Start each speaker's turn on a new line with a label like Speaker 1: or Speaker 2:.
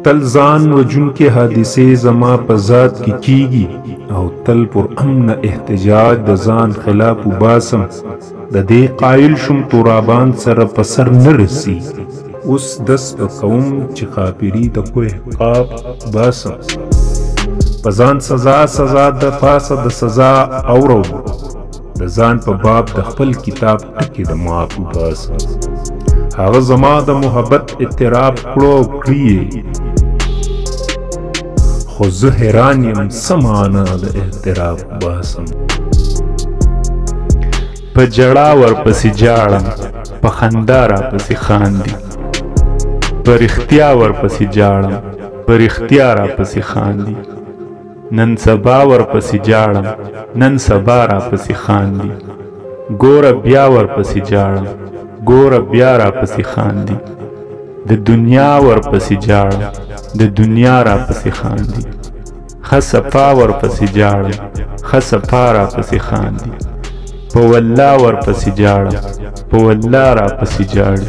Speaker 1: تل ځان وجونکې حادثې زما په ذات کې کیږي او تل پر امن احتجاج د ځان خلاف وباسم د دې قایل شم ترابان سره په سر نه رسي اوس دس کوم چې خاپری د کوه قاب باسم په ځان سزا د پاسه د سزا اورو د ځان په باب د خپل کتاب ټکي د معاف وباسم هغه زما د محبت اعتراف کړو کړی خو زه حیران یم څه معنا د اعتراف باسم
Speaker 2: په جړا ورپسې جاړم په خندا راپسې خاندي په رښتیا ورپسې جاړم په رښتیا راپسې خاندي نن سبا ورپسې جاړم نن سبا راپسې خاندي ګوره بیا ورپسې جاړم ګوره بیا راپسې خاندي د دنیا ورپسې جاړم د دنیا راپسې خاندي ښه صفا ورپسې جاړم ښه صفا راپسې خاندي په والله ورپسې جاړم په والله راپسې جاړي